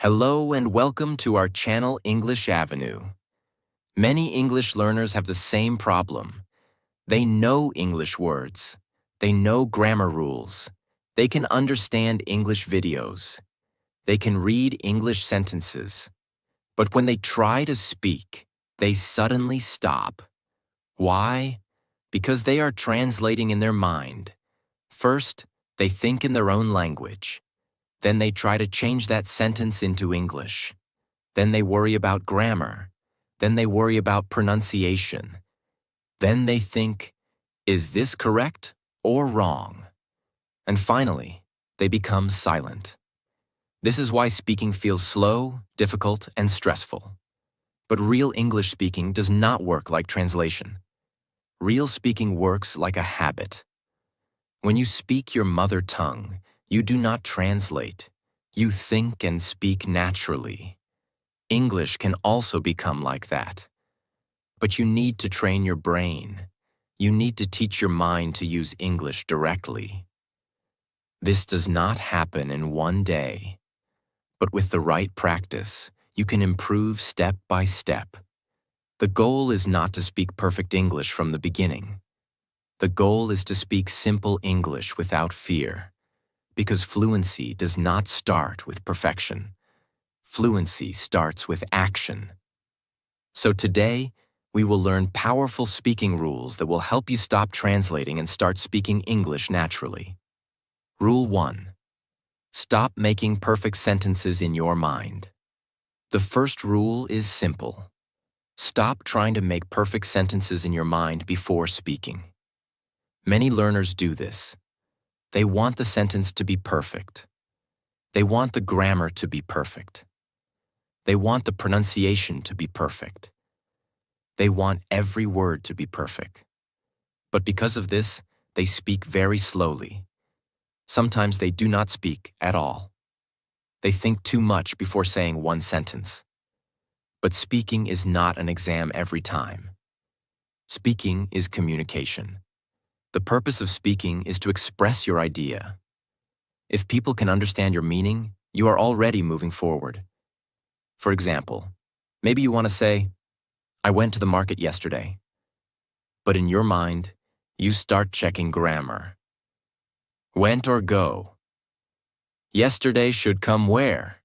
Hello and welcome to our channel English Avenue. Many English learners have the same problem. They know English words. They know grammar rules. They can understand English videos. They can read English sentences. But when they try to speak, they suddenly stop. Why? Because they are translating in their mind. First, they think in their own language. Then they try to change that sentence into English. Then they worry about grammar. Then they worry about pronunciation. Then they think, is this correct or wrong? And finally, they become silent. This is why speaking feels slow, difficult, and stressful. But real English speaking does not work like translation. Real speaking works like a habit. When you speak your mother tongue, you do not translate. You think and speak naturally. English can also become like that. But you need to train your brain. You need to teach your mind to use English directly. This does not happen in one day. But with the right practice, you can improve step by step. The goal is not to speak perfect English from the beginning. The goal is to speak simple English without fear, because fluency does not start with perfection. Fluency starts with action. So today, we will learn powerful speaking rules that will help you stop translating and start speaking English naturally. Rule 1. Stop making perfect sentences in your mind. The first rule is simple. Stop trying to make perfect sentences in your mind before speaking. Many learners do this. They want the sentence to be perfect. They want the grammar to be perfect. They want the pronunciation to be perfect. They want every word to be perfect. But because of this, they speak very slowly. Sometimes they do not speak at all. They think too much before saying one sentence. But speaking is not an exam every time. Speaking is communication. The purpose of speaking is to express your idea. If people can understand your meaning, you are already moving forward. For example, maybe you want to say, I went to the market yesterday. But in your mind, you start checking grammar. Went or go? Yesterday should come where?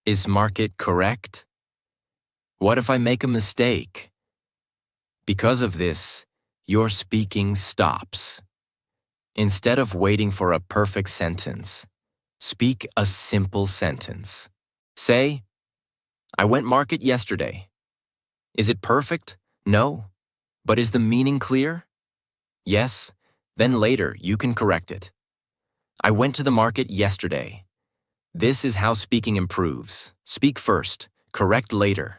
Is market correct? What if I make a mistake? Because of this, your speaking stops. Instead of waiting for a perfect sentence, speak a simple sentence. Say, I went market yesterday. Is it perfect? No. But is the meaning clear? Yes. Then later you can correct it. I went to the market yesterday. This is how speaking improves. Speak first, correct later.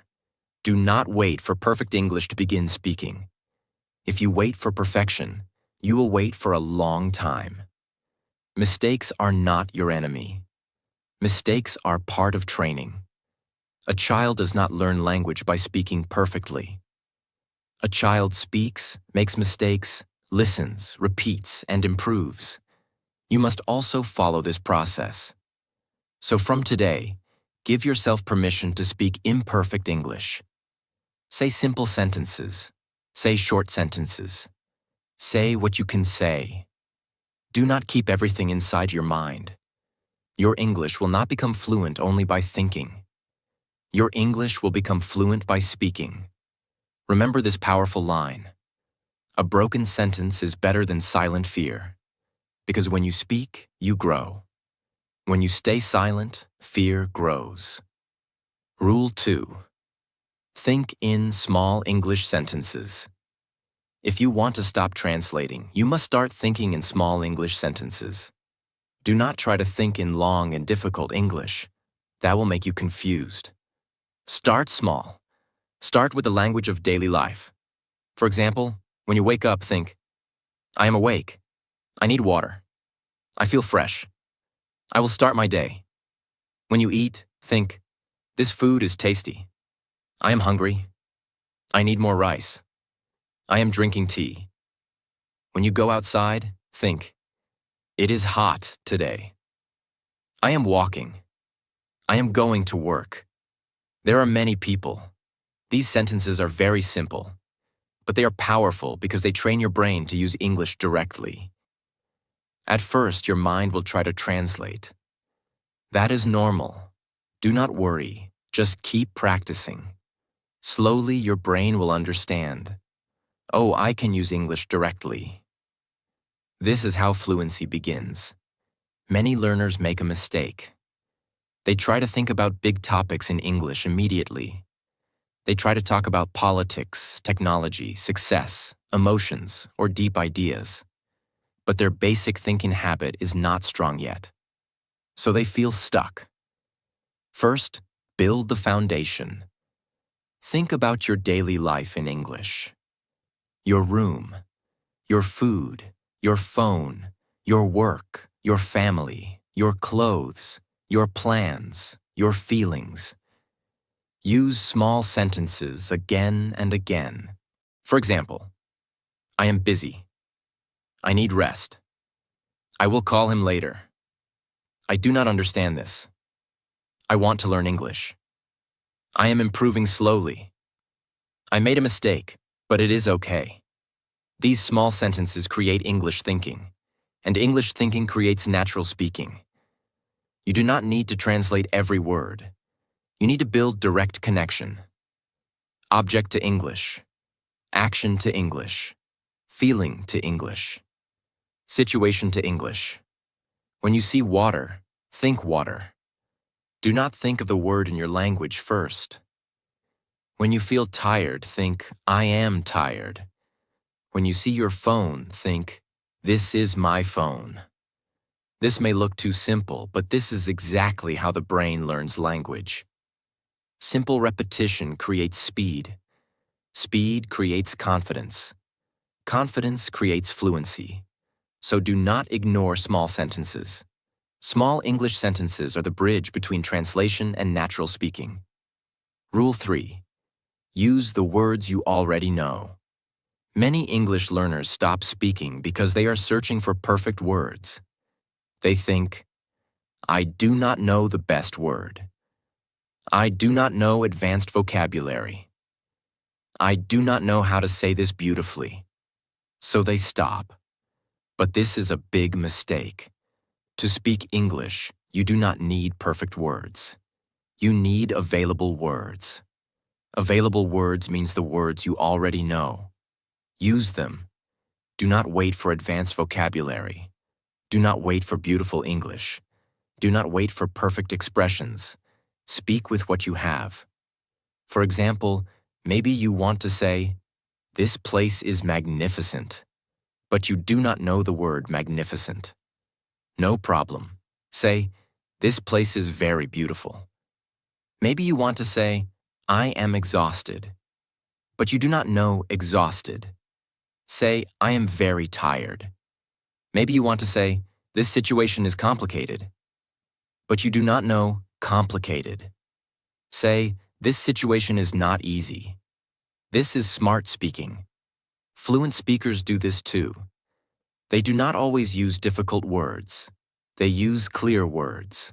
Do not wait for perfect English to begin speaking. If you wait for perfection, you will wait for a long time. Mistakes are not your enemy. Mistakes are part of training. A child does not learn language by speaking perfectly. A child speaks, makes mistakes, listens, repeats, and improves. You must also follow this process. So from today, give yourself permission to speak imperfect English. Say simple sentences. Say short sentences. Say what you can say. Do not keep everything inside your mind. Your English will not become fluent only by thinking. Your English will become fluent by speaking. Remember this powerful line. A broken sentence is better than silent fear. Because when you speak, you grow. When you stay silent, fear grows. Rule 2. Think in small English sentences. If you want to stop translating, you must start thinking in small English sentences. Do not try to think in long and difficult English. That will make you confused. Start small. Start with the language of daily life. For example, when you wake up, think, I am awake. I need water. I feel fresh. I will start my day. When you eat, think, this food is tasty. I am hungry. I need more rice. I am drinking tea. When you go outside, think, it is hot today. I am walking. I am going to work. There are many people. These sentences are very simple, but they are powerful because they train your brain to use English directly. At first, your mind will try to translate. That is normal. Do not worry. Just keep practicing. Slowly, your brain will understand. Oh, I can use English directly. This is how fluency begins. Many learners make a mistake. They try to think about big topics in English immediately. They try to talk about politics, technology, success, emotions, or deep ideas. But their basic thinking habit is not strong yet. So they feel stuck. First, build the foundation. Think about your daily life in English. Your room, your food, your phone, your work, your family, your clothes, your plans, your feelings. Use small sentences again and again. For example, I am busy. I need rest. I will call him later. I do not understand this. I want to learn English. I am improving slowly. I made a mistake, but it is okay. These small sentences create English thinking, and English thinking creates natural speaking. You do not need to translate every word. You need to build direct connection. Object to English. Action to English. Feeling to English. Situation to English. When you see water, think water. Do not think of the word in your language first. When you feel tired, think, I am tired. When you see your phone, think, this is my phone. This may look too simple, but this is exactly how the brain learns language. Simple repetition creates speed. Speed creates confidence. Confidence creates fluency. So do not ignore small sentences. Small English sentences are the bridge between translation and natural speaking. Rule 3. Use the words you already know. Many English learners stop speaking because they are searching for perfect words. They think, I do not know the best word. I do not know advanced vocabulary. I do not know how to say this beautifully. So they stop. But this is a big mistake. To speak English, you do not need perfect words. You need available words. Available words means the words you already know. Use them. Do not wait for advanced vocabulary. Do not wait for beautiful English. Do not wait for perfect expressions. Speak with what you have. For example, maybe you want to say, this place is magnificent, but you do not know the word magnificent. No problem. Say, this place is very beautiful. Maybe you want to say, I am exhausted, but you do not know exhausted. Say, I am very tired. Maybe you want to say, this situation is complicated, but you do not know complicated. Say, this situation is not easy. This is smart speaking. Fluent speakers do this too. They do not always use difficult words. They use clear words.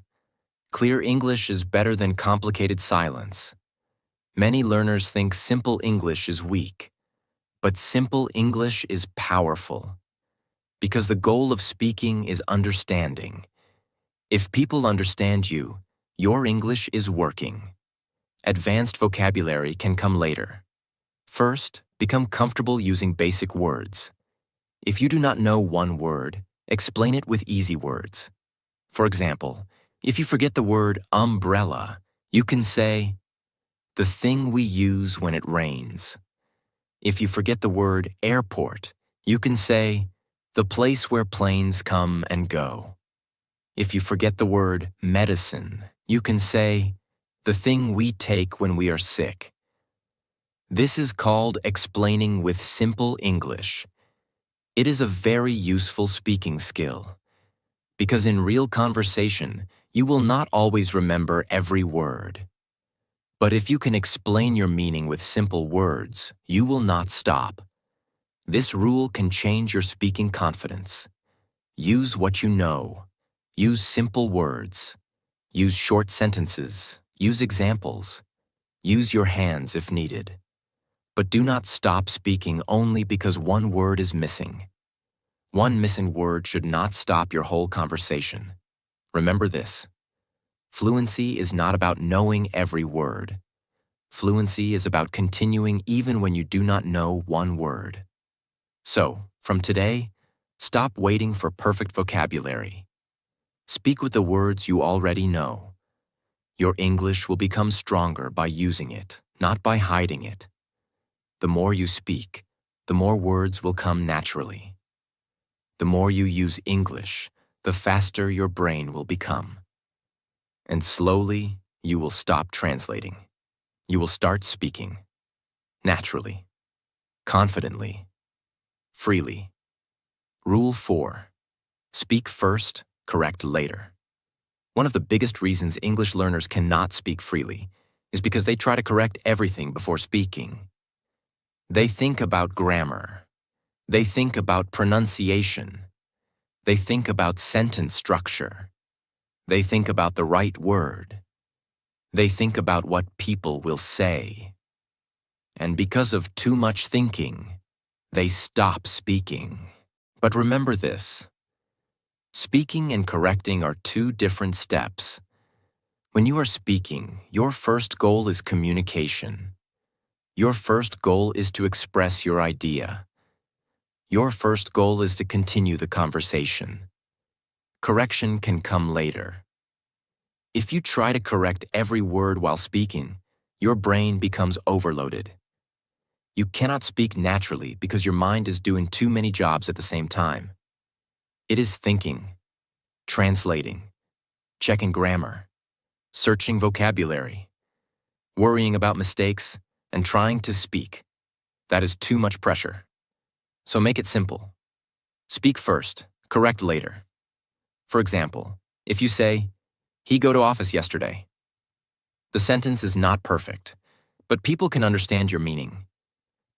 Clear English is better than complicated silence. Many learners think simple English is weak, but simple English is powerful. Because the goal of speaking is understanding. If people understand you, your English is working. Advanced vocabulary can come later. First, become comfortable using basic words. If you do not know one word, explain it with easy words. For example, if you forget the word umbrella, you can say, the thing we use when it rains. If you forget the word airport, you can say, the place where planes come and go. If you forget the word medicine, you can say, the thing we take when we are sick. This is called explaining with simple English. It is a very useful speaking skill. Because in real conversation, you will not always remember every word. But if you can explain your meaning with simple words, you will not stop. This rule can change your speaking confidence. Use what you know. Use simple words. Use short sentences. Use examples. Use your hands if needed. But do not stop speaking only because one word is missing. One missing word should not stop your whole conversation. Remember this. Fluency is not about knowing every word. Fluency is about continuing even when you do not know one word. So, from today, stop waiting for perfect vocabulary. Speak with the words you already know. Your English will become stronger by using it, not by hiding it. The more you speak, the more words will come naturally. The more you use English, the faster your brain will become. And slowly, you will stop translating. You will start speaking. Naturally. Confidently. Freely. Rule 4. Speak first, correct later. One of the biggest reasons English learners cannot speak freely is because they try to correct everything before speaking. They think about grammar. They think about pronunciation. They think about sentence structure. They think about the right word. They think about what people will say. And because of too much thinking, they stop speaking. But remember this. Speaking and correcting are two different steps. When you are speaking, your first goal is communication. Your first goal is to express your idea. Your first goal is to continue the conversation. Correction can come later. If you try to correct every word while speaking, your brain becomes overloaded. You cannot speak naturally because your mind is doing too many jobs at the same time. It is thinking, translating, checking grammar, searching vocabulary, worrying about mistakes, and trying to speak. That is too much pressure. So make it simple. Speak first, correct later. For example, if you say, "He go to office yesterday." The sentence is not perfect, but people can understand your meaning.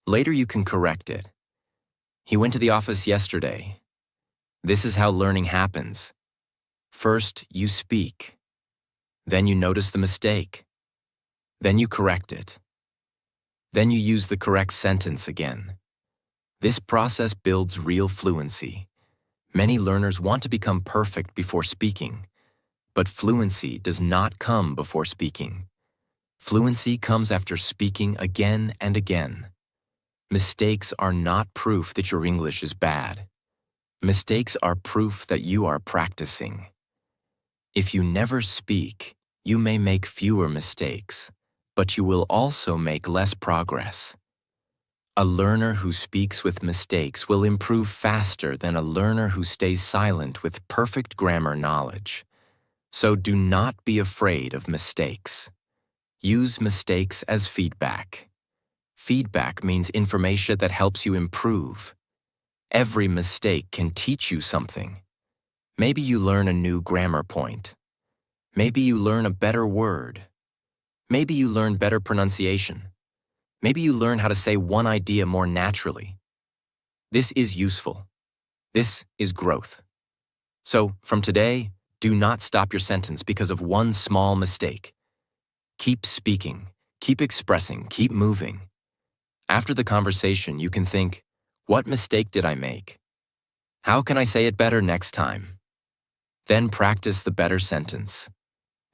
Later you can correct it. "He went to the office yesterday." This is how learning happens. First, you speak. Then you notice the mistake. Then you correct it. Then you use the correct sentence again. This process builds real fluency. Many learners want to become perfect before speaking, but fluency does not come before speaking. Fluency comes after speaking again and again. Mistakes are not proof that your English is bad. Mistakes are proof that you are practicing. If you never speak, you may make fewer mistakes, but you will also make less progress. A learner who speaks with mistakes will improve faster than a learner who stays silent with perfect grammar knowledge. So do not be afraid of mistakes. Use mistakes as feedback. Feedback means information that helps you improve. Every mistake can teach you something. Maybe you learn a new grammar point. Maybe you learn a better word. Maybe you learn better pronunciation. Maybe you learn how to say one idea more naturally. This is useful. This is growth. So, from today, do not stop your sentence because of one small mistake. Keep speaking, keep expressing, keep moving. After the conversation, you can think, what mistake did I make? How can I say it better next time? Then practice the better sentence.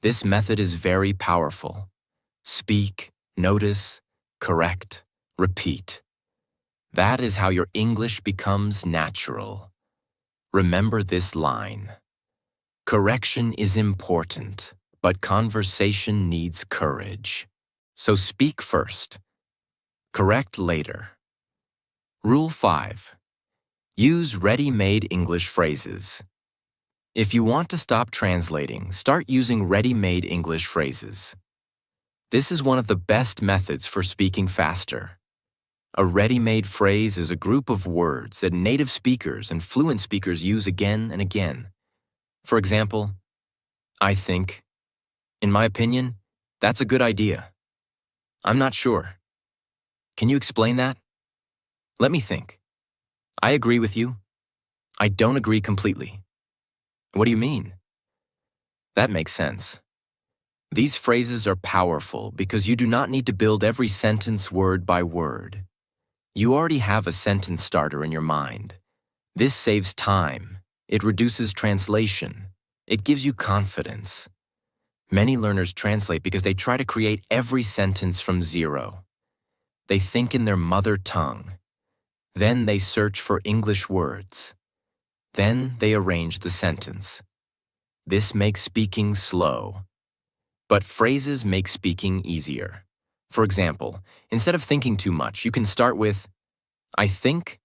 This method is very powerful. Speak, notice, correct, repeat. That is how your English becomes natural. Remember this line. Correction is important, but conversation needs courage. So speak first. Correct later. Rule 5. Use ready-made English phrases. If you want to stop translating, start using ready-made English phrases. This is one of the best methods for speaking faster. A ready-made phrase is a group of words that native speakers and fluent speakers use again and again. For example, I think, in my opinion, that's a good idea. I'm not sure. Can you explain that? Let me think. I agree with you. I don't agree completely. What do you mean? That makes sense. These phrases are powerful because you do not need to build every sentence word by word. You already have a sentence starter in your mind. This saves time. It reduces translation. It gives you confidence. Many learners translate because they try to create every sentence from zero. They think in their mother tongue. Then they search for English words. Then they arrange the sentence. This makes speaking slow. But phrases make speaking easier. For example, instead of thinking too much, you can start with, I think,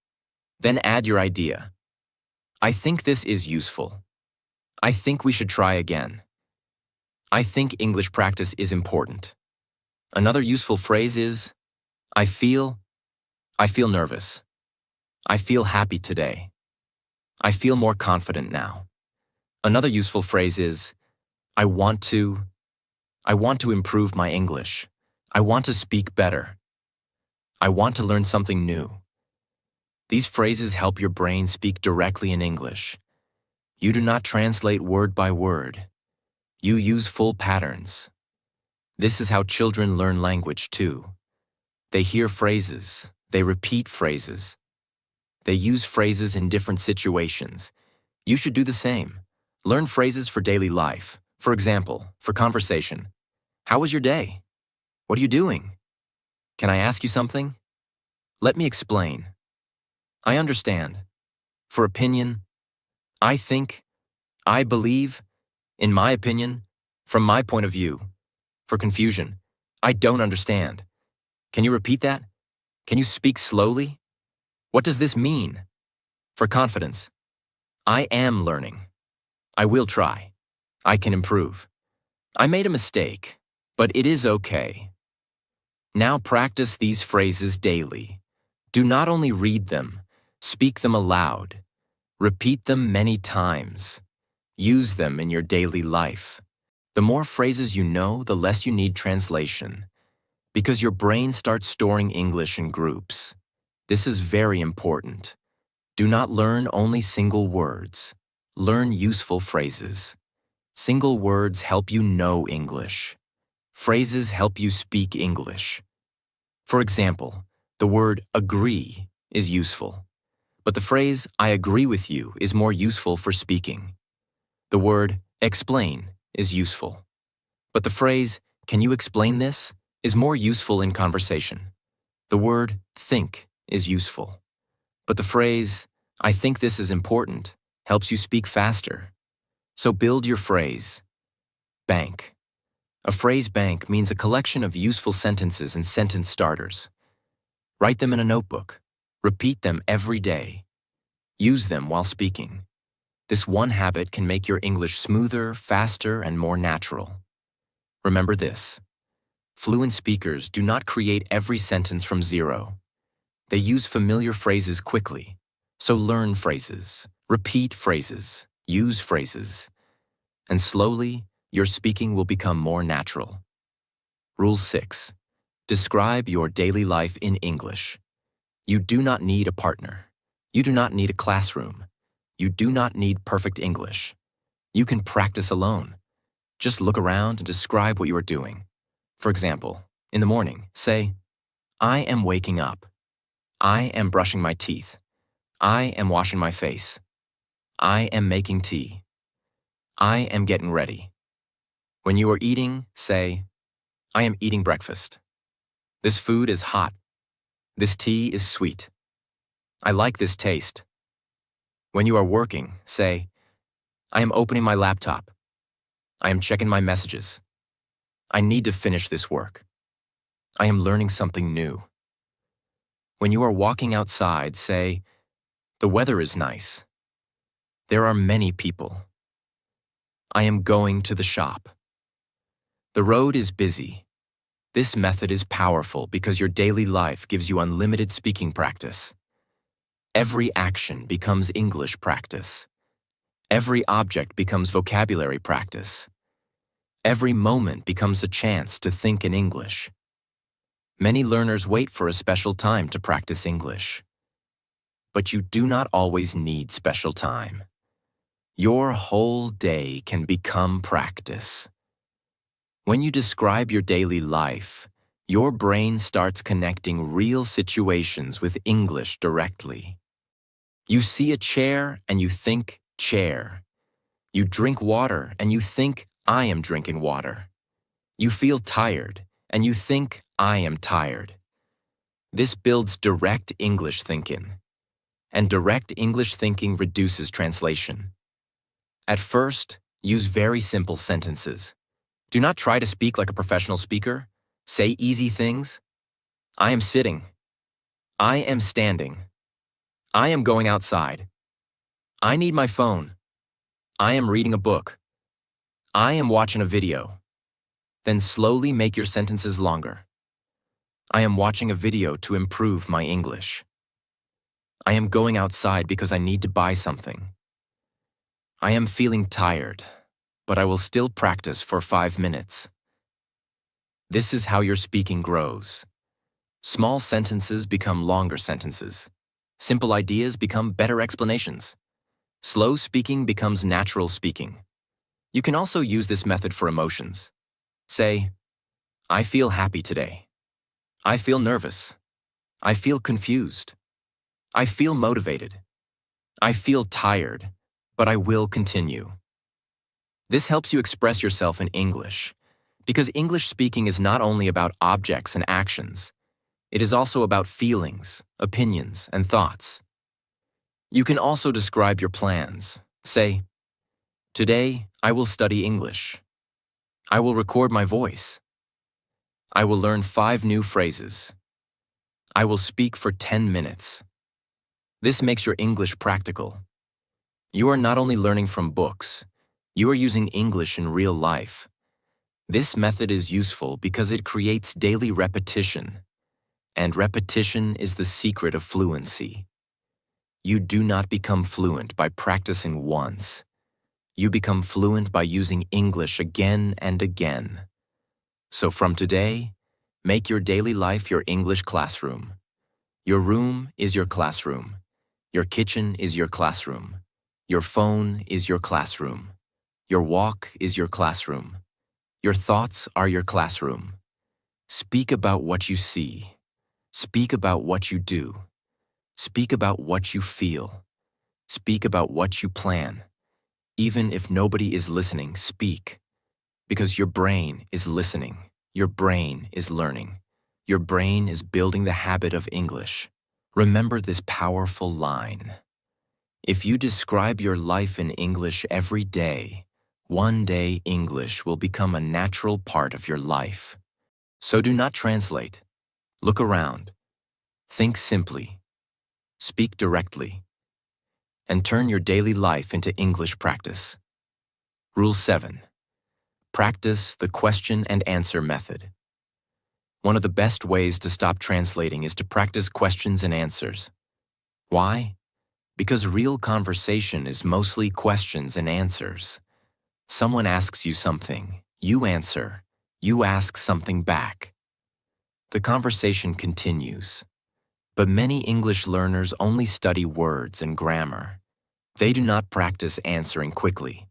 then add your idea. I think this is useful. I think we should try again. I think English practice is important. Another useful phrase is, I feel nervous. I feel happy today. I feel more confident now. Another useful phrase is, I want to improve my English. I want to speak better. I want to learn something new. These phrases help your brain speak directly in English. You do not translate word by word. You use full patterns. This is how children learn language too. They hear phrases. They repeat phrases. They use phrases in different situations. You should do the same. Learn phrases for daily life. For example, for conversation. How was your day? What are you doing? Can I ask you something? Let me explain. I understand. For opinion, I think, I believe, in my opinion, from my point of view. For confusion, I don't understand. Can you repeat that? Can you speak slowly? What does this mean? For confidence, I am learning. I will try. I can improve. I made a mistake, but it is okay. Now practice these phrases daily. Do not only read them, speak them aloud. Repeat them many times. Use them in your daily life. The more phrases you know, the less you need translation, because your brain starts storing English in groups. This is very important. Do not learn only single words. Learn useful phrases. Single words help you know English. Phrases help you speak English. For example, the word agree is useful, but the phrase I agree with you is more useful for speaking. The word explain is useful, but the phrase can you explain this is more useful in conversation. The word think is useful, but the phrase I think this is important helps you speak faster. So build your phrase. Bank. A phrase bank means a collection of useful sentences and sentence starters. Write them in a notebook. Repeat them every day. Use them while speaking. This one habit can make your English smoother, faster, and more natural. Remember this. Fluent speakers do not create every sentence from zero. They use familiar phrases quickly. So learn phrases, repeat phrases, use phrases, and slowly, your speaking will become more natural. Rule 6. Describe your daily life in English. You do not need a partner. You do not need a classroom. You do not need perfect English. You can practice alone. Just look around and describe what you are doing. For example, in the morning, say, I am waking up. I am brushing my teeth. I am washing my face. I am making tea. I am getting ready. When you are eating, say, I am eating breakfast. This food is hot. This tea is sweet. I like this taste. When you are working, say, I am opening my laptop. I am checking my messages. I need to finish this work. I am learning something new. When you are walking outside, say, the weather is nice. There are many people. I am going to the shop. The road is busy. This method is powerful because your daily life gives you unlimited speaking practice. Every action becomes English practice. Every object becomes vocabulary practice. Every moment becomes a chance to think in English. Many learners wait for a special time to practice English. But you do not always need special time. Your whole day can become practice. When you describe your daily life, your brain starts connecting real situations with English directly. You see a chair and you think chair. You drink water and you think I am drinking water. You feel tired and you think I am tired. This builds direct English thinking. And direct English thinking reduces translation. At first, use very simple sentences. Do not try to speak like a professional speaker. Say easy things. I am sitting. I am standing. I am going outside. I need my phone. I am reading a book. I am watching a video. Then slowly make your sentences longer. I am watching a video to improve my English. I am going outside because I need to buy something. I am feeling tired, but I will still practice for 5 minutes. This is how your speaking grows. Small sentences become longer sentences. Simple ideas become better explanations. Slow speaking becomes natural speaking. You can also use this method for emotions. Say, I feel happy today. I feel nervous. I feel confused. I feel motivated. I feel tired, but I will continue. This helps you express yourself in English, because English speaking is not only about objects and actions, it is also about feelings, opinions, and thoughts. You can also describe your plans. Say, today I will study English. I will record my voice. I will learn 5 new phrases. I will speak for 10 minutes. This makes your English practical. You are not only learning from books, you are using English in real life. This method is useful because it creates daily repetition, and repetition is the secret of fluency. You do not become fluent by practicing once. You become fluent by using English again and again. So from today, make your daily life your English classroom. Your room is your classroom. Your kitchen is your classroom. Your phone is your classroom. Your walk is your classroom. Your thoughts are your classroom. Speak about what you see. Speak about what you do. Speak about what you feel. Speak about what you plan. Even if nobody is listening, speak. Because your brain is listening. Your brain is learning. Your brain is building the habit of English. Remember this powerful line. If you describe your life in English every day, one day English will become a natural part of your life. So do not translate. Look around. Think simply. Speak directly. And turn your daily life into English practice. Rule 7. Practice the question and answer method. One of the best ways to stop translating is to practice questions and answers. Why? Because real conversation is mostly questions and answers. Someone asks you something, you answer, you ask something back. The conversation continues. But many English learners only study words and grammar. They do not practice answering quickly.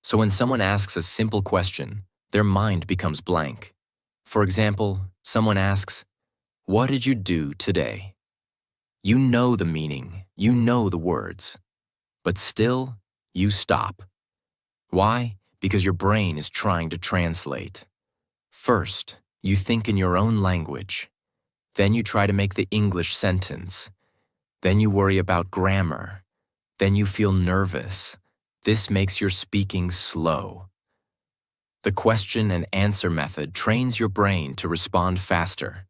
So when someone asks a simple question, their mind becomes blank. For example, someone asks, "What did you do today?" You know the meaning, you know the words, but still, you stop. Why? Because your brain is trying to translate. First, you think in your own language. Then you try to make the English sentence. Then you worry about grammar. Then you feel nervous. This makes your speaking slow. The question and answer method trains your brain to respond faster.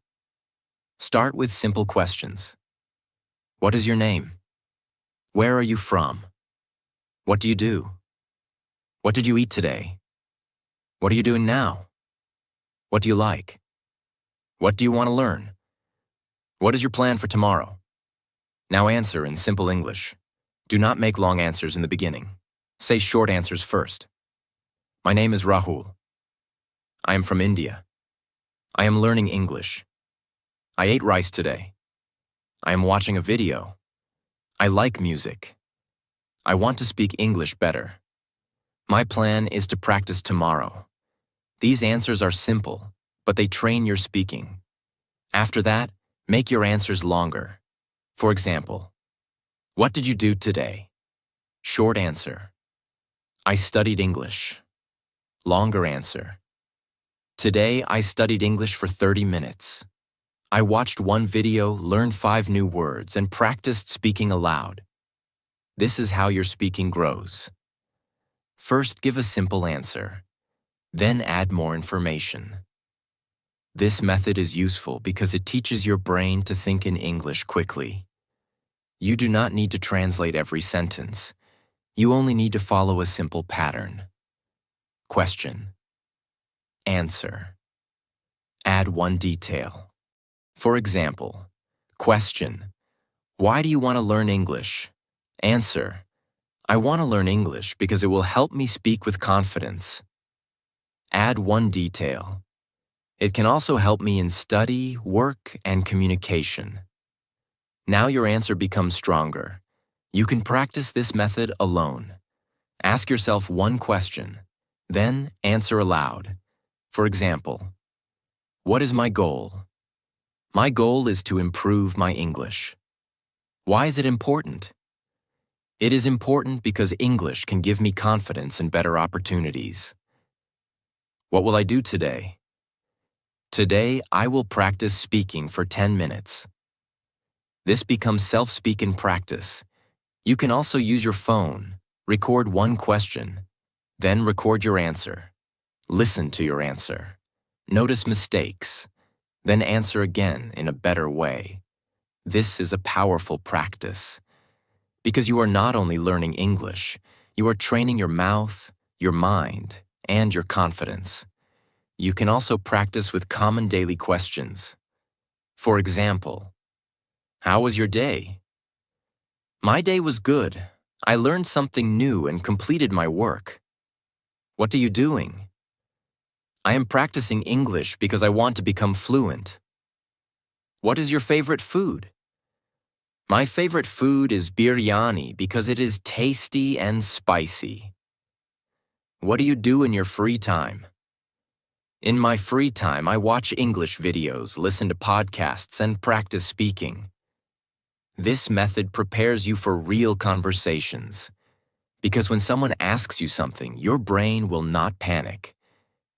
Start with simple questions. What is your name? Where are you from? What do you do? What did you eat today? What are you doing now? What do you like? What do you want to learn? What is your plan for tomorrow? Now answer in simple English. Do not make long answers in the beginning. Say short answers first. My name is Rahul. I am from India. I am learning English. I ate rice today. I am watching a video. I like music. I want to speak English better. My plan is to practice tomorrow. These answers are simple, but they train your speaking. After that, make your answers longer. For example, what did you do today? Short answer. I studied English. Longer answer. Today, I studied English for 30 minutes. I watched one video, learned 5 new words, and practiced speaking aloud. This is how your speaking grows. First, give a simple answer. Then add more information. This method is useful because it teaches your brain to think in English quickly. You do not need to translate every sentence. You only need to follow a simple pattern. Question. Answer. Add one detail. For example, question. Why do you want to learn English? Answer. I want to learn English because it will help me speak with confidence. Add one detail. It can also help me in study, work, and communication. Now your answer becomes stronger. You can practice this method alone. Ask yourself one question, then answer aloud. For example, what is my goal? My goal is to improve my English. Why is it important? It is important because English can give me confidence and better opportunities. What will I do today? Today, I will practice speaking for 10 minutes. This becomes self-speak in practice. You can also use your phone, record one question, then record your answer. Listen to your answer. Notice mistakes, then answer again in a better way. This is a powerful practice. Because you are not only learning English, you are training your mouth, your mind, and your confidence. You can also practice with common daily questions. For example, how was your day? My day was good. I learned something new and completed my work. What are you doing? I am practicing English because I want to become fluent. What is your favorite food? My favorite food is biryani because it is tasty and spicy. What do you do in your free time? In my free time, I watch English videos, listen to podcasts, and practice speaking. This method prepares you for real conversations. Because when someone asks you something, your brain will not panic.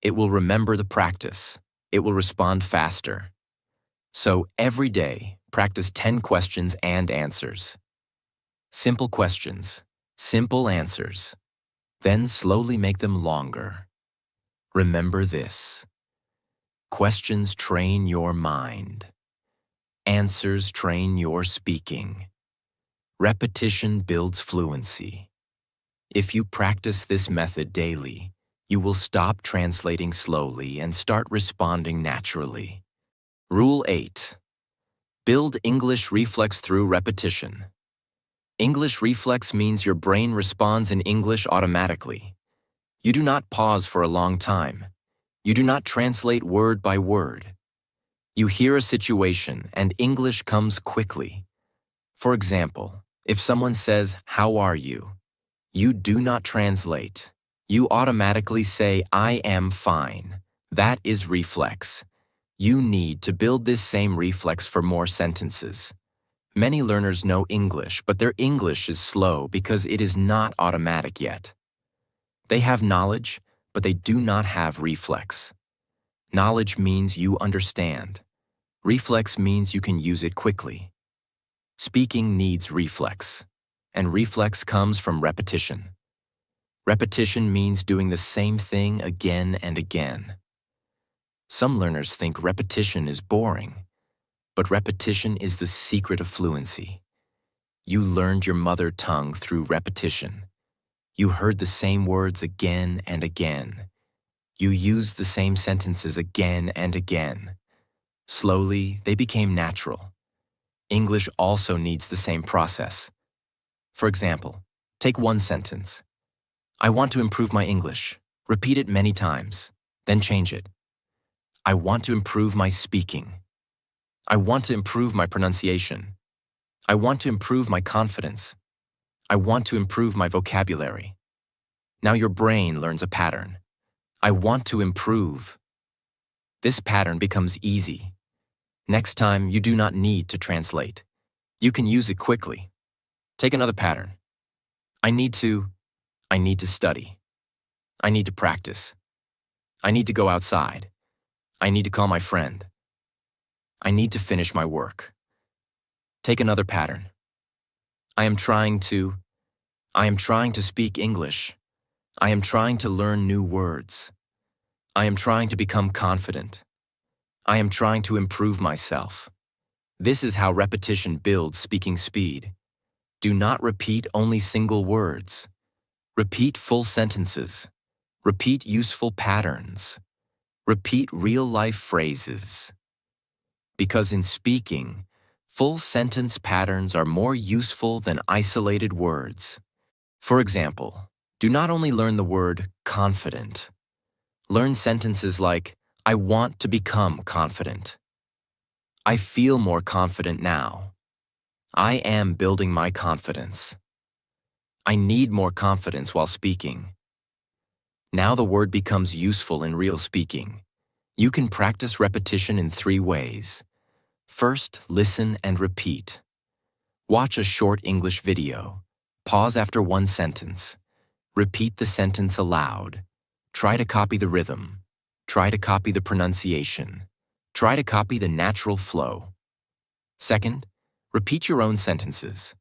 It will remember the practice. It will respond faster. So every day, practice 10 questions and answers. Simple questions, simple answers. Then slowly make them longer. Remember this. Questions train your mind. Answers train your speaking. Repetition builds fluency. If you practice this method daily, you will stop translating slowly and start responding naturally. Rule 8. Build English reflex through repetition. English reflex means your brain responds in English automatically. You do not pause for a long time. You do not translate word by word. You hear a situation and English comes quickly. For example, if someone says, "How are you?" you do not translate. You automatically say, "I am fine." That is reflex. You need to build this same reflex for more sentences. Many learners know English, but their English is slow because it is not automatic yet. They have knowledge, but they do not have reflex. Knowledge means you understand. Reflex means you can use it quickly. Speaking needs reflex, and reflex comes from repetition. Repetition means doing the same thing again and again. Some learners think repetition is boring, but repetition is the secret of fluency. You learned your mother tongue through repetition. You heard the same words again and again. You used the same sentences again and again. Slowly, they became natural. English also needs the same process. For example, take one sentence. I want to improve my English. Repeat it many times, then change it. I want to improve my speaking. I want to improve my pronunciation. I want to improve my confidence. I want to improve my vocabulary. Now your brain learns a pattern. I want to improve. This pattern becomes easy. Next time, you do not need to translate. You can use it quickly. Take another pattern. I need to study. I need to practice. I need to go outside. I need to call my friend. I need to finish my work. Take another pattern. I am trying to speak English. I am trying to learn new words. I am trying to become confident. I am trying to improve myself. This is how repetition builds speaking speed. Do not repeat only single words. Repeat full sentences. Repeat useful patterns. Repeat real-life phrases. Because in speaking, full sentence patterns are more useful than isolated words. For example, do not only learn the word confident. Learn sentences like, I want to become confident. I feel more confident now. I am building my confidence. I need more confidence while speaking. Now the word becomes useful in real speaking. You can practice repetition in 3 ways. First, listen and repeat. Watch a short English video. Pause after one sentence. Repeat the sentence aloud. Try to copy the rhythm. Try to copy the pronunciation. Try to copy the natural flow. Second, repeat your own sentences.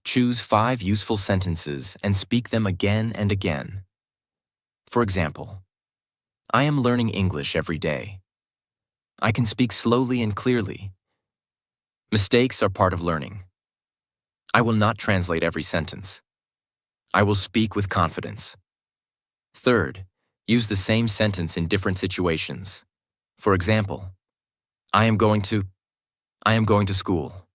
Choose 5 useful sentences and speak them again and again. For example, I am learning English every day. I can speak slowly and clearly. Mistakes are part of learning. I will not translate every sentence. I will speak with confidence. Third, use the same sentence in different situations. For example, I am going to school.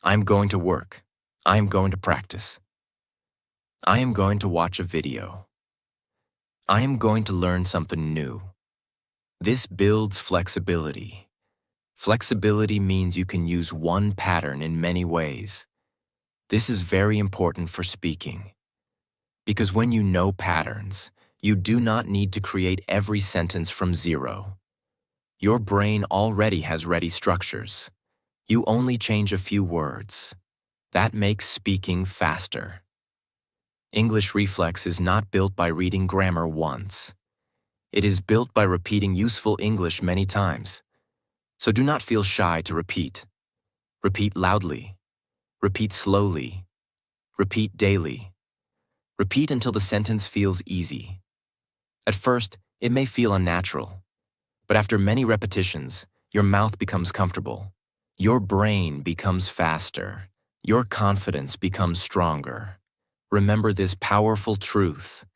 I am going to work. I am going to practice. I am going to watch a video. I am going to learn something new. This builds flexibility. Flexibility means you can use one pattern in many ways. This is very important for speaking. Because when you know patterns, you do not need to create every sentence from zero. Your brain already has ready structures. You only change a few words. That makes speaking faster. English reflex is not built by reading grammar once. It is built by repeating useful English many times. So do not feel shy to repeat. Repeat loudly. Repeat slowly. Repeat daily. Repeat until the sentence feels easy. At first, it may feel unnatural. But after many repetitions, your mouth becomes comfortable. Your brain becomes faster. Your confidence becomes stronger. Remember this powerful truth.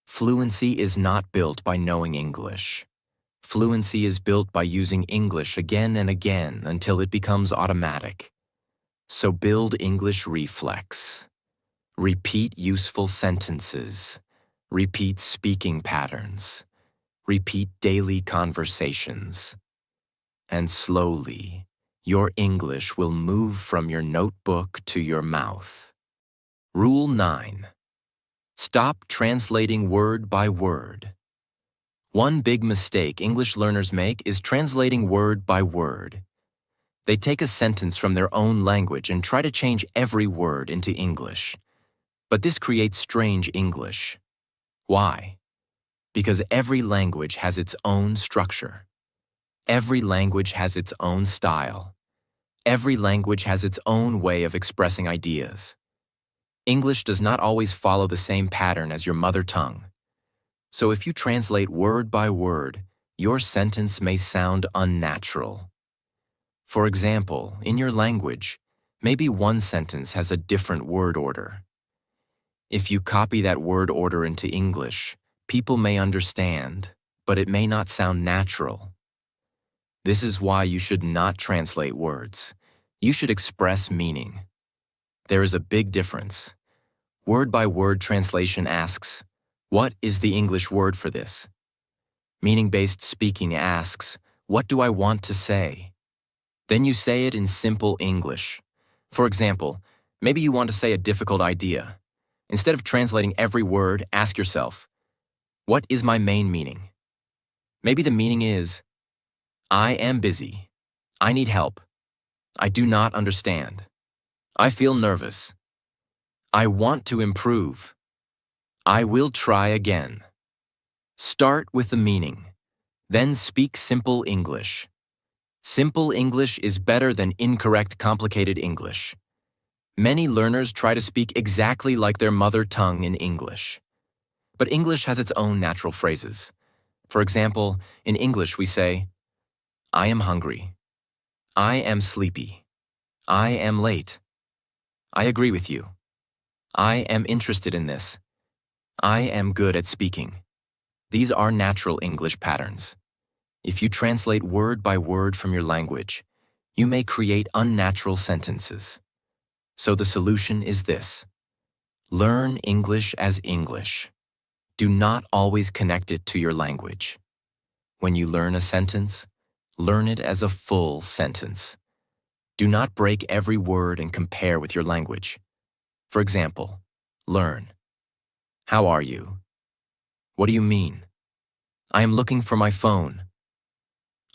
Fluency is not built by knowing English. Fluency is built by using English again and again until it becomes automatic. So build English reflex. Repeat useful sentences. Repeat speaking patterns. Repeat daily conversations. And slowly, your English will move from your notebook to your mouth. Rule 9. Stop translating word by word. One big mistake English learners make is translating word by word. They take a sentence from their own language and try to change every word into English. But this creates strange English. Why? Because every language has its own structure. Every language has its own style. Every language has its own way of expressing ideas. English does not always follow the same pattern as your mother tongue. So if you translate word by word, your sentence may sound unnatural. For example, in your language, maybe one sentence has a different word order. If you copy that word order into English, people may understand, but it may not sound natural. This is why you should not translate words. You should express meaning. There is a big difference. Word-by-word translation asks, what is the English word for this? Meaning-based speaking asks, what do I want to say? Then you say it in simple English. For example, maybe you want to say a difficult idea. Instead of translating every word, ask yourself, What is my main meaning? Maybe the meaning is, I am busy. I need help. I do not understand. I feel nervous. I want to improve. I will try again. Start with the meaning. Then speak simple English. Simple English is better than incorrect, complicated English. Many learners try to speak exactly like their mother tongue in English. But English has its own natural phrases. For example, in English we say, I am hungry. I am sleepy. I am late. I agree with you. I am interested in this. I am good at speaking. These are natural English patterns. If you translate word by word from your language, you may create unnatural sentences. So the solution is this. Learn English as English. Do not always connect it to your language. When you learn a sentence, learn it as a full sentence. Do not break every word and compare with your language. For example, learn. How are you? What do you mean? I am looking for my phone.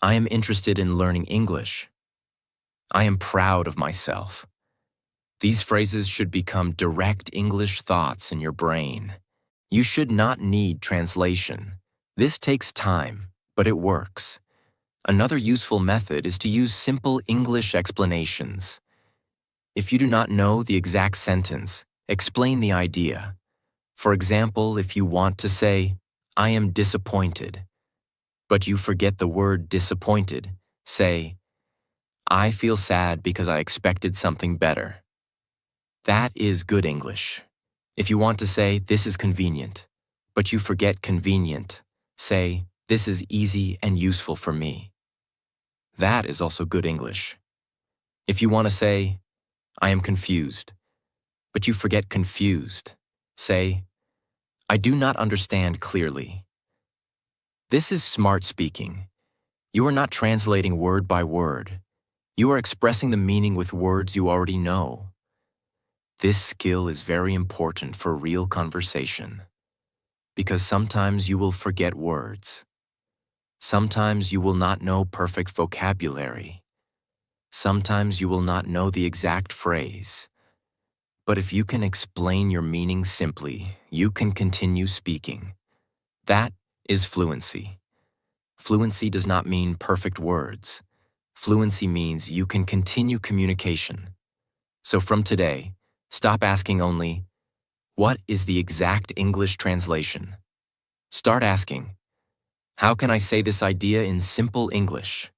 I am interested in learning English. I am proud of myself. These phrases should become direct English thoughts in your brain. You should not need translation. This takes time, but it works. Another useful method is to use simple English explanations. If you do not know the exact sentence, explain the idea. For example, if you want to say, I am disappointed, but you forget the word disappointed, say, I feel sad because I expected something better. That is good English. If you want to say, this is convenient, but you forget convenient, say, this is easy and useful for me. That is also good English. If you want to say, I am confused, but you forget confused, say, I do not understand clearly. This is smart speaking. You are not translating word by word. You are expressing the meaning with words you already know. This skill is very important for real conversation, because sometimes you will forget words. Sometimes you will not know perfect vocabulary. Sometimes you will not know the exact phrase. But if you can explain your meaning simply, you can continue speaking. That is fluency. Fluency does not mean perfect words. Fluency means you can continue communication. So from today, stop asking only, what is the exact English translation? Start asking, how can I say this idea in simple English?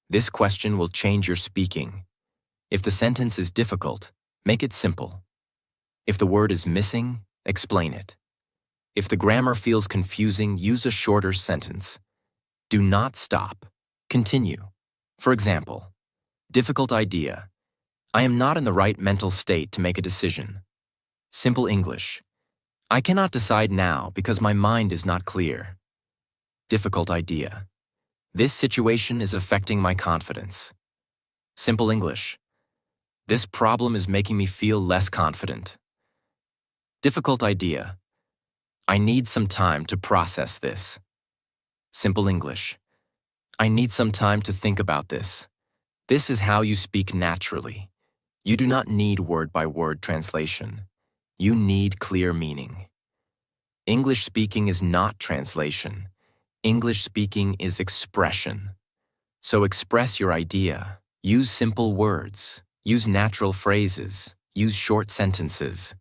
This question will change your speaking. If the sentence is difficult, make it simple. If the word is missing, explain it. If the grammar feels confusing, use a shorter sentence. Do not stop. Continue. For example, difficult idea. I am not in the right mental state to make a decision. Simple English. I cannot decide now because my mind is not clear. Difficult idea. This situation is affecting my confidence. Simple English. This problem is making me feel less confident. Difficult idea. I need some time to process this. Simple English. I need some time to think about this. This is how you speak naturally. You do not need word-by-word translation. You need clear meaning. English speaking is not translation. English speaking is expression. So express your idea. Use simple words. Use natural phrases. Use short sentences.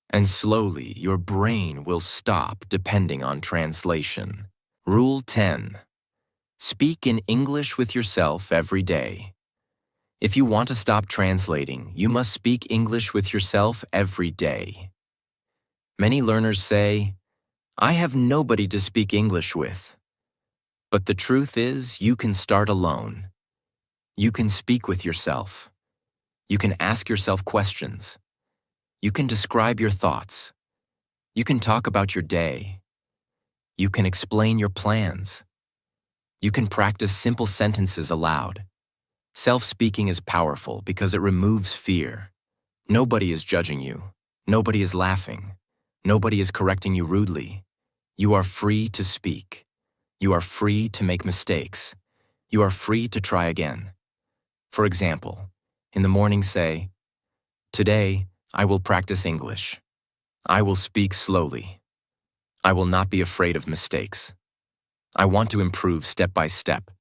And slowly, your brain will stop depending on translation. Rule 10. Speak in English with yourself every day. If you want to stop translating, you must speak English with yourself every day. Many learners say, I have nobody to speak English with. But the truth is, you can start alone. You can speak with yourself. You can ask yourself questions. You can describe your thoughts. You can talk about your day. You can explain your plans. You can practice simple sentences aloud. Self-speaking is powerful because it removes fear. Nobody is judging you. Nobody is laughing. Nobody is correcting you rudely. You are free to speak. You are free to make mistakes. You are free to try again. For example, in the morning say, "Today, I will practice English. I will speak slowly. I will not be afraid of mistakes. I want to improve step by step."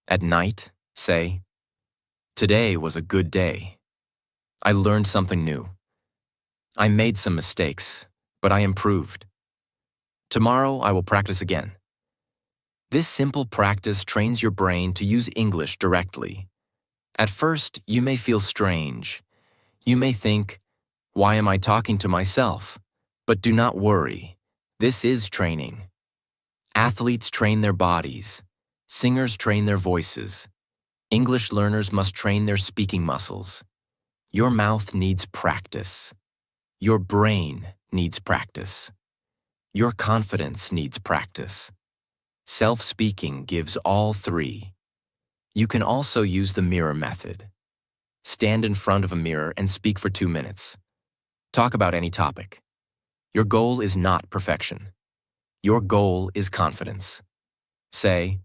At night, say, "Today was a good day. I learned something new. I made some mistakes, but I improved. Tomorrow, I will practice again." This simple practice trains your brain to use English directly. At first, you may feel strange. You may think, "Why am I talking to myself?" But do not worry. This is training. Athletes train their bodies. Singers train their voices. English learners must train their speaking muscles. Your mouth needs practice. Your brain needs practice. Your confidence needs practice. Self-speaking gives all three. You can also use the mirror method. Stand in front of a mirror and speak for 2 minutes. Talk about any topic. Your goal is not perfection. Your goal is confidence. Say,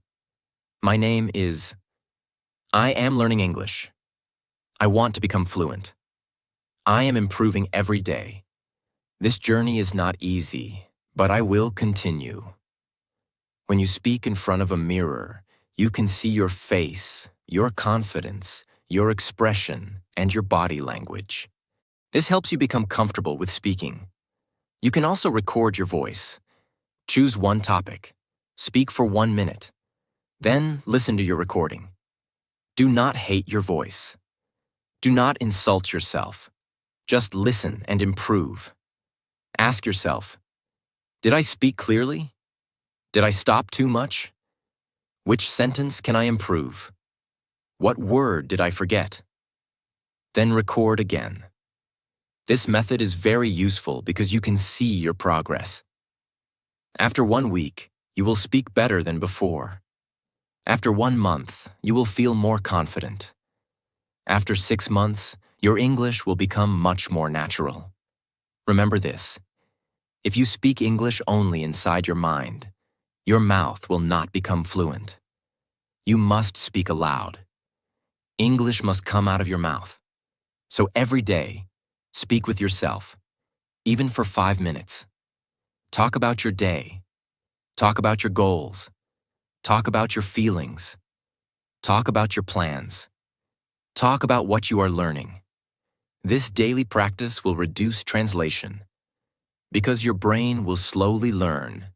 "My name is... I am learning English. I want to become fluent. I am improving every day. This journey is not easy, but I will continue." When you speak in front of a mirror, you can see your face, your confidence, your expression, and your body language. This helps you become comfortable with speaking. You can also record your voice. Choose one topic. Speak for 1 minute. Then listen to your recording. Do not hate your voice. Do not insult yourself. Just listen and improve. Ask yourself, did I speak clearly? Did I stop too much? Which sentence can I improve? What word did I forget? Then record again. This method is very useful because you can see your progress. After 1 week, you will speak better than before. After 1 month, you will feel more confident. After 6 months, your English will become much more natural. Remember this: if you speak English only inside your mind, your mouth will not become fluent. You must speak aloud. English must come out of your mouth. So every day, speak with yourself, even for 5 minutes. Talk about your day. Talk about your goals. Talk about your feelings. Talk about your plans. Talk about what you are learning. This daily practice will reduce translation because your brain will slowly learn.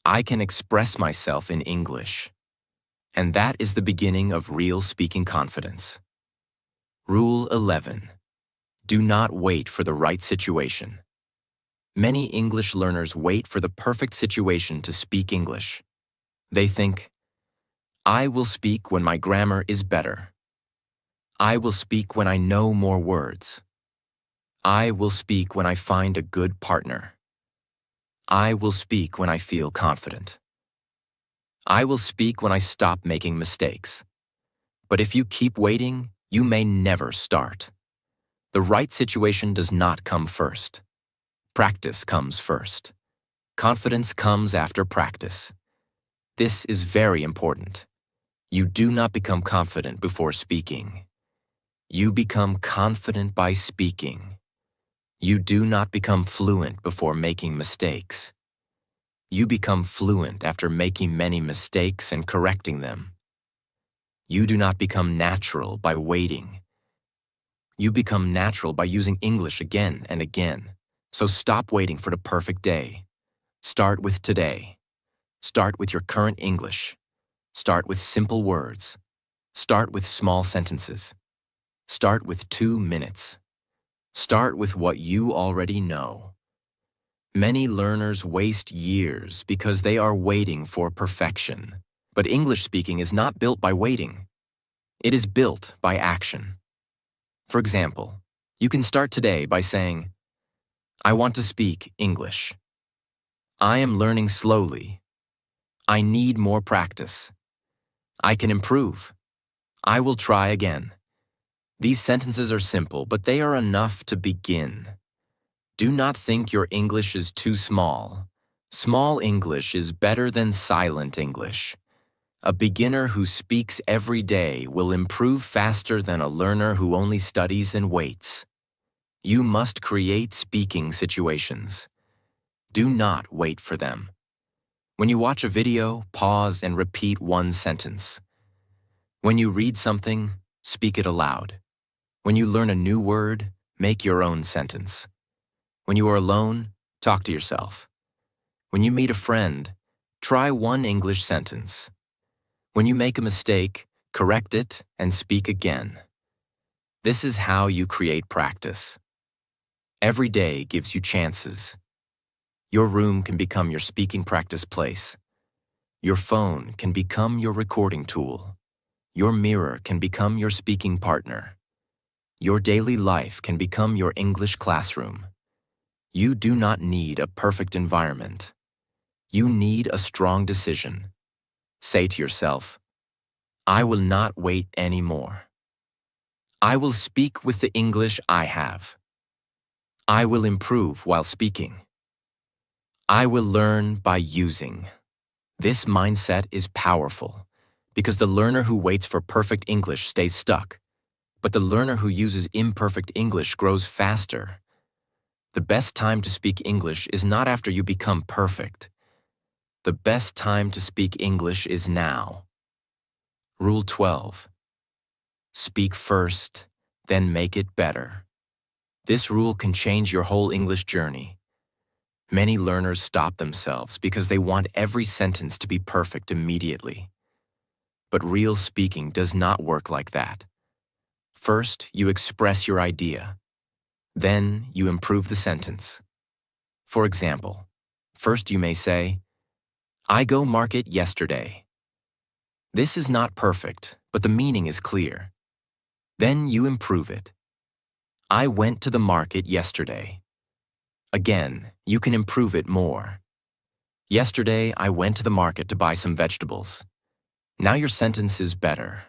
I can express myself in English, and that is the beginning of real speaking confidence. Rule 11. Do not wait for the right situation. Many English learners wait for the perfect situation to speak English. They think, "I will speak when my grammar is better. I will speak when I know more words. I will speak when I find a good partner. I will speak when I feel confident. I will speak when I stop making mistakes." But if you keep waiting, you may never start. The right situation does not come first. Practice comes first. Confidence comes after practice. This is very important. You do not become confident before speaking. You become confident by speaking. You do not become fluent before making mistakes. You become fluent after making many mistakes and correcting them. You do not become natural by waiting. You become natural by using English again and again. So stop waiting for the perfect day. Start with today. Start with your current English. Start with simple words. Start with small sentences. Start with 2 minutes. Start with what you already know. Many learners waste years because they are waiting for perfection. But English speaking is not built by waiting. It is built by action. For example, you can start today by saying, "I want to speak English. I am learning slowly. I need more practice. I can improve. I will try again." These sentences are simple, but they are enough to begin. Do not think your English is too small. Small English is better than silent English. A beginner who speaks every day will improve faster than a learner who only studies and waits. You must create speaking situations. Do not wait for them. When you watch a video, pause and repeat one sentence. When you read something, speak it aloud. When you learn a new word, make your own sentence. When you are alone, talk to yourself. When you meet a friend, try one English sentence. When you make a mistake, correct it and speak again. This is how you create practice. Every day gives you chances. Your room can become your speaking practice place. Your phone can become your recording tool. Your mirror can become your speaking partner. Your daily life can become your English classroom. You do not need a perfect environment. You need a strong decision. Say to yourself, I will not wait anymore. I will speak with the English I have. I will improve while speaking. I will learn by using. This mindset is powerful because the learner who waits for perfect English stays stuck, but the learner who uses imperfect English grows faster. The best time to speak English is not after you become perfect. The best time to speak English is now. Rule 12. Speak first, then make it better. This rule can change your whole English journey. Many learners stop themselves because they want every sentence to be perfect immediately. But real speaking does not work like that. First, you express your idea. Then, you improve the sentence. For example, first you may say, I go market yesterday. This is not perfect, but the meaning is clear. Then you improve it. I went to the market yesterday. Again, you can improve it more. Yesterday, I went to the market to buy some vegetables. Now your sentence is better.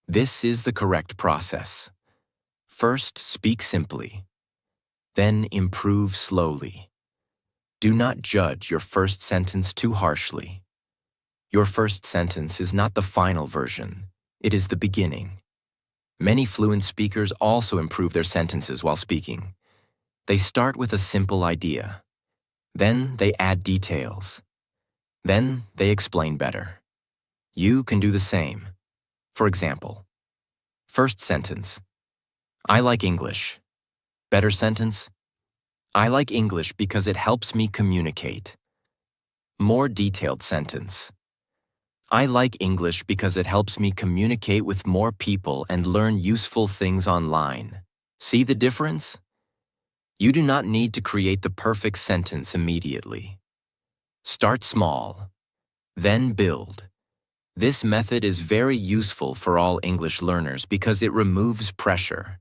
This is the correct process. First, speak simply. Then improve slowly. Do not judge your first sentence too harshly. Your first sentence is not the final version. It is the beginning. Many fluent speakers also improve their sentences while speaking. They start with a simple idea. Then they add details. Then they explain better. You can do the same. For example, first sentence, I like English. Better sentence, I like English because it helps me communicate. More detailed sentence, I like English because it helps me communicate with more people and learn useful things online. See the difference? You do not need to create the perfect sentence immediately. Start small, then build. This method is very useful for all English learners because it removes pressure.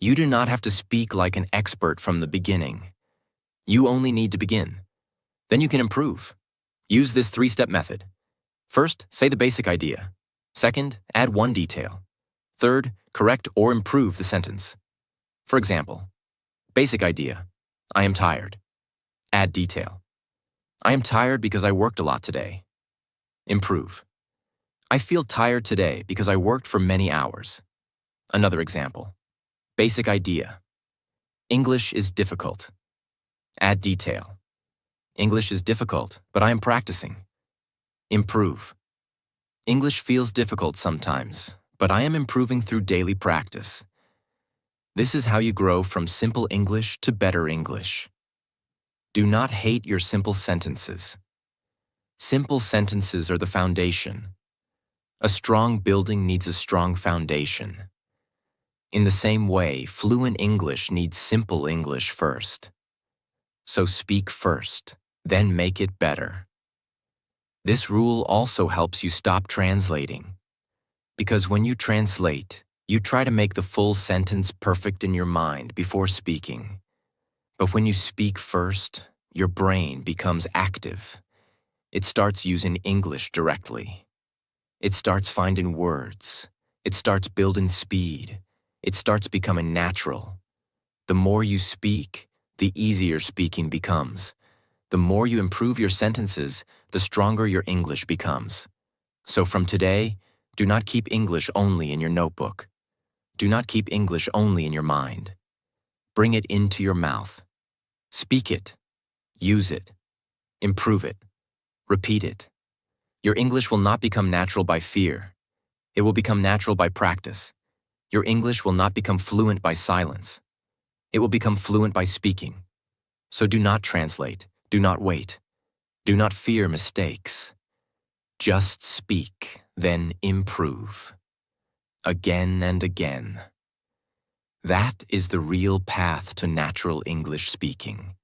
You do not have to speak like an expert from the beginning. You only need to begin. Then you can improve. Use this 3-step method. First, say the basic idea. Second, add one detail. Third, correct or improve the sentence. For example, basic idea, I am tired. Add detail. I am tired because I worked a lot today. Improve. I feel tired today because I worked for many hours. Another example. Basic idea. English is difficult. Add detail. English is difficult, but I am practicing. Improve. English feels difficult sometimes, but I am improving through daily practice. This is how you grow from simple English to better English. Do not hate your simple sentences. Simple sentences are the foundation. A strong building needs a strong foundation. In the same way, fluent English needs simple English first. So speak first, then make it better. This rule also helps you stop translating. Because when you translate, you try to make the full sentence perfect in your mind before speaking. But when you speak first, your brain becomes active. It starts using English directly. It starts finding words. It starts building speed. It starts becoming natural. The more you speak, the easier speaking becomes. The more you improve your sentences, the stronger your English becomes. So from today, do not keep English only in your notebook. Do not keep English only in your mind. Bring it into your mouth. Speak it. Use it. Improve it. Repeat it. Your English will not become natural by fear. It will become natural by practice. Your English will not become fluent by silence. It will become fluent by speaking. So do not translate. Do not wait. Do not fear mistakes. Just speak, then improve. Again and again. That is the real path to natural English speaking.